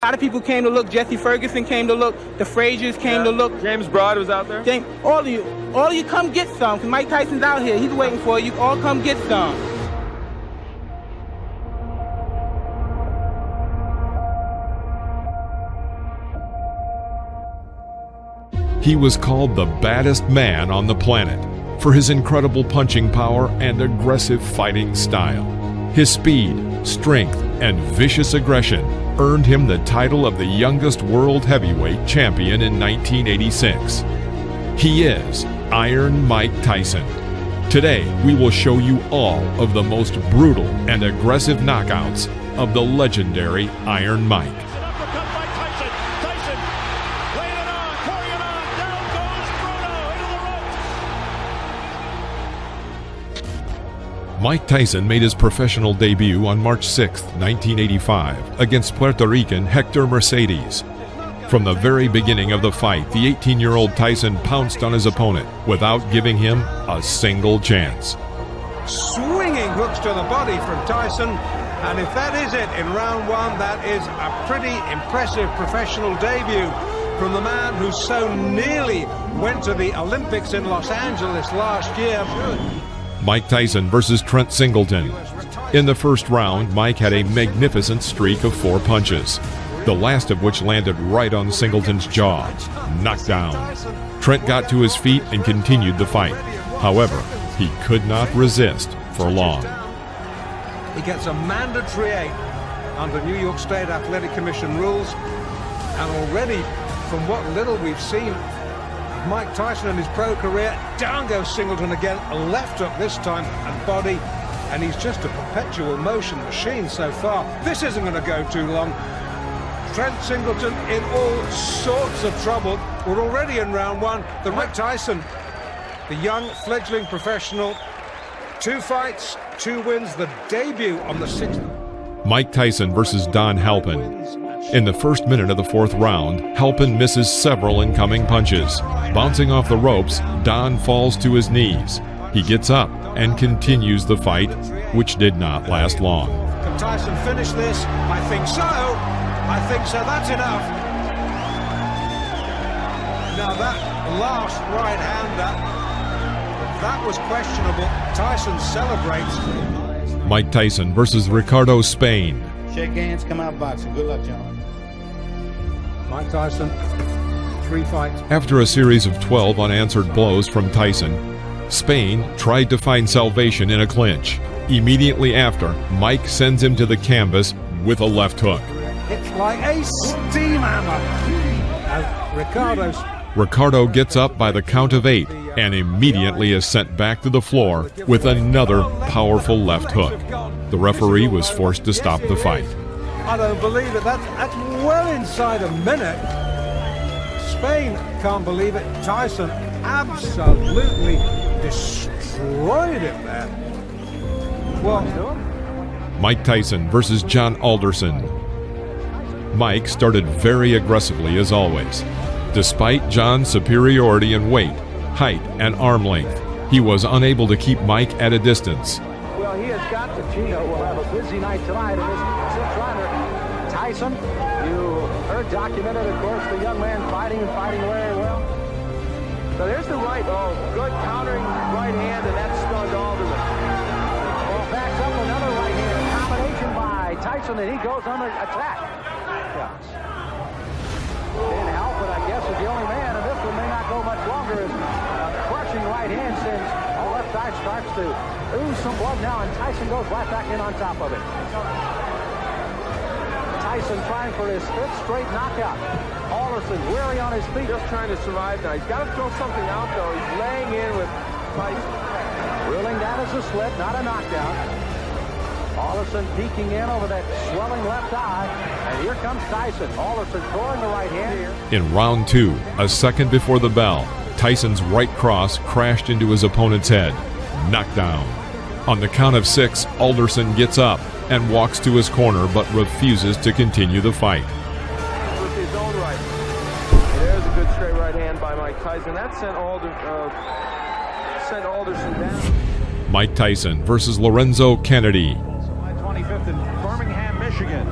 A lot of people came to look. Jesse Ferguson came to look. The Fraziers came to look. James Broad was out there. All of you come get some, because Mike Tyson's out here. He's waiting for you. All come get some. He was called the baddest man on the planet for his incredible punching power and aggressive fighting style. His speed, strength, and vicious aggression earned him the title of the youngest world heavyweight champion in 1986. He is Iron Mike Tyson. Today, we will show you all of the most brutal and aggressive knockouts of the legendary Iron Mike. Mike Tyson made his professional debut on March 6, 1985, against Puerto Rican Hector Mercedes. From the very beginning of the fight, the 18-year-old Tyson pounced on his opponent without giving him a single chance. Swinging hooks to the body from Tyson, and if that is it in round one, that is a pretty impressive professional debut from the man who so nearly went to the Olympics in Los Angeles last year. Mike Tyson versus Trent Singleton. In the first round, Mike had a magnificent streak of 4 punches, the last of which landed right on Singleton's jaw, knocked down. Trent got to his feet and continued the fight. However, he could not resist for long. He gets a mandatory 8 under New York State Athletic Commission rules, and already, from what little we've seen Mike Tyson in his pro career, down goes Singleton again, a left hook this time, and body, and he's just a perpetual motion machine so far. This isn't going to go too long. Trent Singleton in all sorts of trouble. We're already in round one. The Mike Tyson, the young fledgling professional, 2 fights, 2 wins, the debut on the 6th. Mike Tyson versus Don Halpin. In the first minute of the 4th round, Halpin misses several incoming punches. Bouncing off the ropes, Don falls to his knees. He gets up and continues the fight, which did not last long. Can Tyson finish this? I think so. I think so. That's enough. Now that last right-hander, that was questionable. Tyson celebrates. Mike Tyson versus Ricardo Spain. Shake hands, come out boxing. Good luck, gentlemen. Mike Tyson, 3 fights. After a series of 12 unanswered blows from Tyson, Spain tried to find salvation in a clinch. Immediately after, Mike sends him to the canvas with a left hook. It's like a steam hammer. Ricardo gets up by the count of 8 and immediately is sent back to the floor with another powerful left hook. The referee was forced to stop the fight. I don't believe it. That's well inside a minute. Spain can't believe it. Tyson absolutely destroyed him there. Well, Mike Tyson versus John Alderson. Mike started very aggressively as always. Despite John's superiority in weight, height, and arm length, he was unable to keep Mike at a distance. Well, he has got to. Gino will have a busy night tonight in this 6th rounder. Tyson, you heard documented, of course, the young man fighting very well. So there's the right, good countering right hand, and that stunned Alderman. Well, backs up another right hand, combination by Tyson, and he goes under attack. And Halpin, I guess, is the only man, and this one may not go much longer as crushing right hand sends the left eye starts to ooze some blood now, and Tyson goes right back in on top of it. Tyson trying for his 5th straight knockout. Alderson weary on his feet. Just trying to survive now. He's got to throw something out, though. He's laying in with Tyson. Ruling that as a slip, not a knockdown. Alderson peeking in over that swelling left eye. And here comes Tyson. Alderson throwing the right hand here. In round 2, a second before the bell, Tyson's right cross crashed into his opponent's head. Knocked down. On the count of 6, Alderson gets up and walks to his corner but refuses to continue the fight. With his own right. There's a good straight right hand by Mike Tyson. That sent Alderson down. Mike Tyson versus Lorenzo Kennedy. July 25th in Birmingham, Michigan,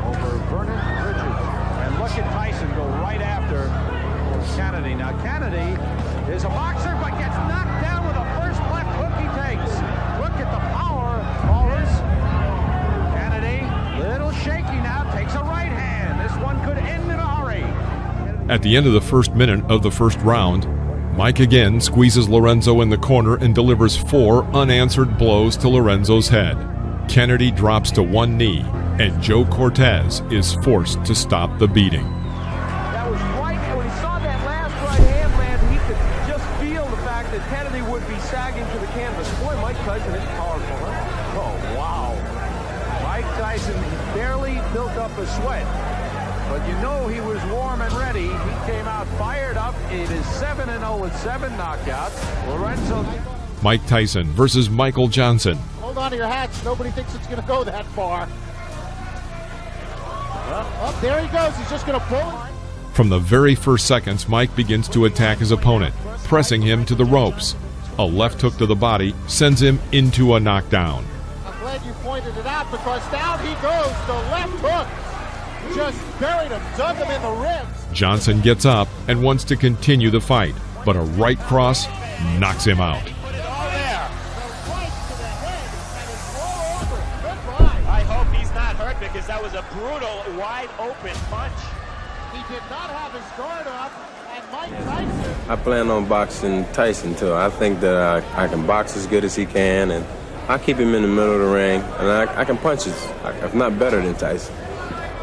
over Vernon Richards. look at Tyson go right after Kennedy. Now, Kennedy is a boxer, but gets knocked down with the first left hook he takes. Look at the power, ballers. Kennedy, little shaky now, takes a right hand. This one could end in a hurry. At the end of the first minute of the first round, Mike again squeezes Lorenzo in the corner and delivers 4 unanswered blows to Lorenzo's head. Kennedy drops to one knee, and Joe Cortez is forced to stop the beating. That was right, and when he saw that last right hand land, he could just feel the fact that Kennedy would be sagging to the canvas. Boy, Mike Tyson is powerful, huh? Oh, wow. Mike Tyson barely built up a sweat. But you know he was warm and ready. He came out fired up. It is 7-0 with 7 knockouts. Lorenzo. Mike Tyson versus Michael Johnson. Hold on to your hats. Nobody thinks it's going to go that far. Oh, there he goes. He's just going to pull it. From the very first seconds, Mike begins to attack his opponent, pressing him to the ropes. A left hook to the body sends him into a knockdown. I'm glad you pointed it out because down he goes. The left hook just buried him, dug him in the ribs. Johnson gets up and wants to continue the fight, but a right cross knocks him out. Put it all there. The right to the head, and it's all over. Goodbye. I hope he's not hurt because that was a brutal, wide-open punch. He did not have his guard up, and Mike Tyson. I plan on boxing Tyson too. I think that I can box as good as he can, and I keep him in the middle of the ring, and I can punch if not better than Tyson.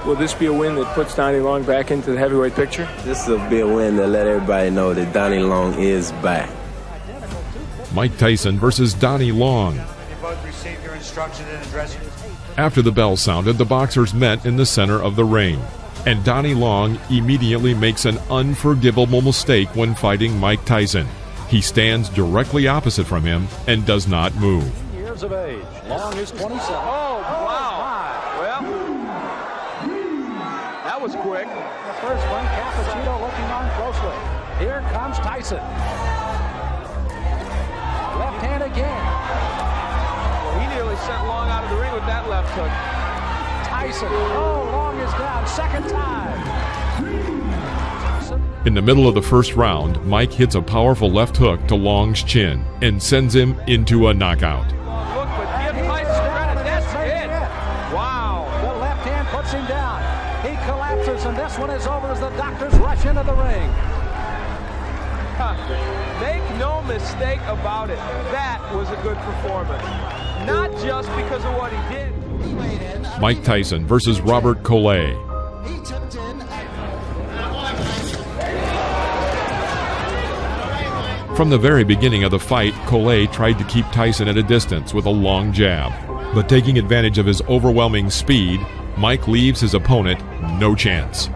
Will this be a win that puts Donnie Long back into the heavyweight picture? This will be a win to let everybody know that Donnie Long is back. Mike Tyson versus Donnie Long. You both received your instructions in the dressing room. After the bell sounded, the boxers met in the center of the ring, and Donnie Long immediately makes an unforgivable mistake when fighting Mike Tyson. He stands directly opposite from him and does not move. Years of age. Long is 27. Oh, wow. Well, that was quick. The first one, Cappuccino looking on closely. Here comes Tyson. Left hand again. Well, he nearly sent Long out of the ring with that left hook. Tyson. Oh, Long is down. Second time. In the middle of the first round, Mike hits a powerful left hook to Long's chin and sends him into a knockout. Look, but give Tyson credit. That's it. Wow. The left hand puts him down. He collapses, and this one is over as the doctors rush into the ring. Make no mistake about it. That was a good performance. Not just because of what he did. Mike Tyson versus Robert Collet. From the very beginning of the fight, Collet tried to keep Tyson at a distance with a long jab. But taking advantage of his overwhelming speed, Mike leaves his opponent no chance.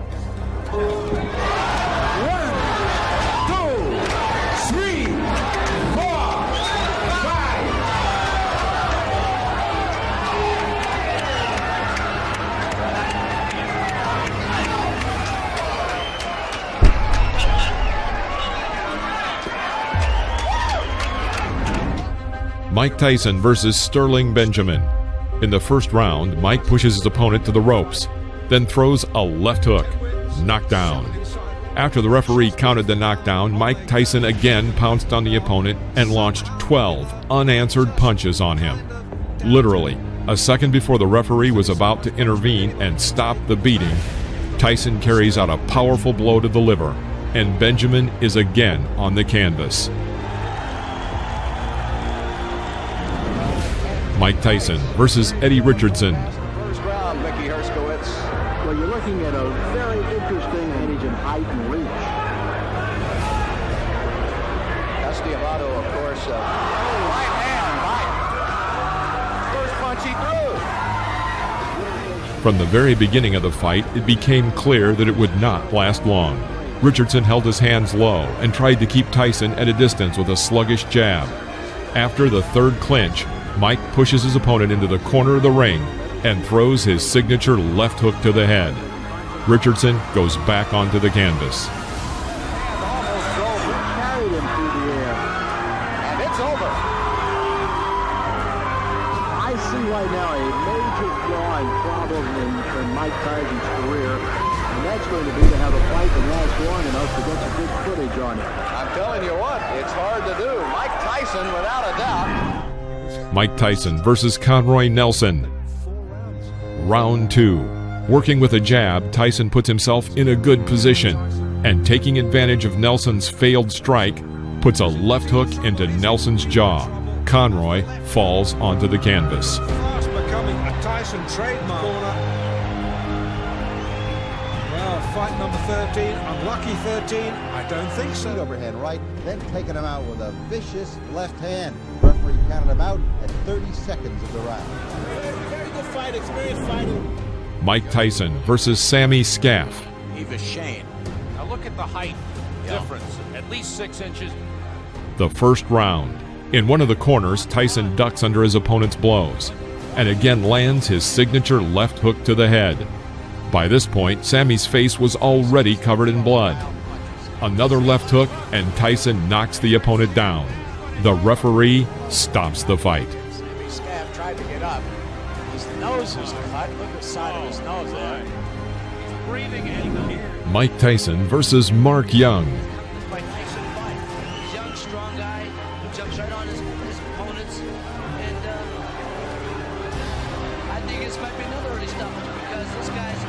Mike Tyson versus Sterling Benjamin. In the first round, Mike pushes his opponent to the ropes, then throws a left hook. Knockdown. After the referee counted the knockdown, Mike Tyson again pounced on the opponent and launched 12 unanswered punches on him. Literally, a second before the referee was about to intervene and stop the beating, Tyson carries out a powerful blow to the liver, and Benjamin is again on the canvas. Mike Tyson versus Eddie Richardson. First round, Mickey Herskowitz. Well, you're looking at a very interesting age and height and reach. Estiamato, of course. Right hand, right. First punch he threw. From the very beginning of the fight, it became clear that it would not last long. Richardson held his hands low and tried to keep Tyson at a distance with a sluggish jab. After the third clinch, Mike pushes his opponent into the corner of the ring and throws his signature left hook to the head. Richardson goes back onto the canvas. Almost drove him, carried him through the air. And it's over. I see right now a major flaw and problem in Mike Tyson's career. And that's going to be to have a fight that lasts long enough to get some good footage on it. I'm telling you what, it's hard to do. Mike Tyson, without a doubt. Mike Tyson versus Conroy Nelson. Round 2. Working with a jab, Tyson puts himself in a good position, and taking advantage of Nelson's failed strike, puts a left hook into Nelson's jaw. Conroy falls onto the canvas. Fast becoming a Tyson trademark. Well, fight number 13, unlucky 13, I don't think so. Overhand right, then taking him out with a vicious left hand. Referee counted him out at 30 seconds of the round. Very good fight, experienced fighter. Mike Tyson versus Sammy Scaff. Eva Shane. Now look at the height difference, at least 6 inches. The first round. In one of the corners, Tyson ducks under his opponent's blows, and again lands his signature left hook to the head. By this point, Sammy's face was already covered in blood. Another left hook, and Tyson knocks the opponent down. The referee stops the fight. Sammy Scaff tried to get up. His nose is cut. Look at the side of his nose there. He's breathing in here. Mike Tyson versus Mark Young. Mike Tyson fight. He's a young, strong guy who jumps right on his opponents. And I think this might be another early stoppage because this guy's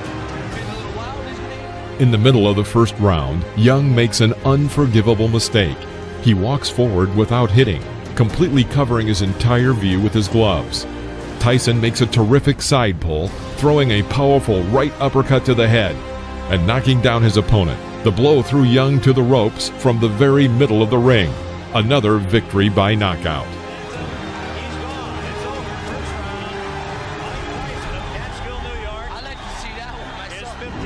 been a little wild, isn't he? In the middle of the first round, Young makes an unforgivable mistake. He walks forward without hitting, completely covering his entire view with his gloves. Tyson makes a terrific side pull, throwing a powerful right uppercut to the head and knocking down his opponent. The blow threw Young to the ropes from the very middle of the ring. Another victory by knockout. He's gone. It's over. First round. Mike Tyson of Catskill, New York. I'd like to see that one myself. It's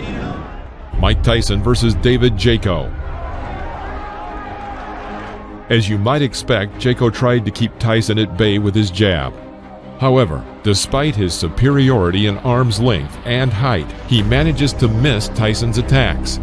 15-0. Mike Tyson versus David Jaco. As you might expect, Jaco tried to keep Tyson at bay with his jab. However, despite his superiority in arm's length and height, he manages to miss Tyson's attacks.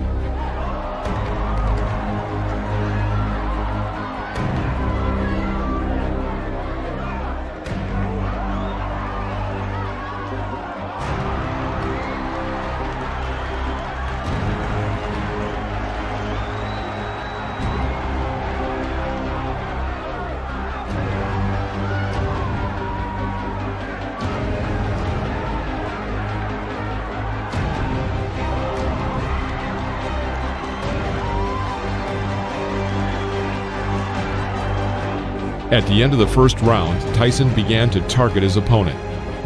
At the end of the first round, Tyson began to target his opponent,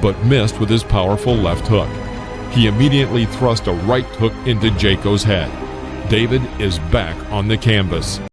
but missed with his powerful left hook. He immediately thrust a right hook into Jaco's head. David is back on the canvas.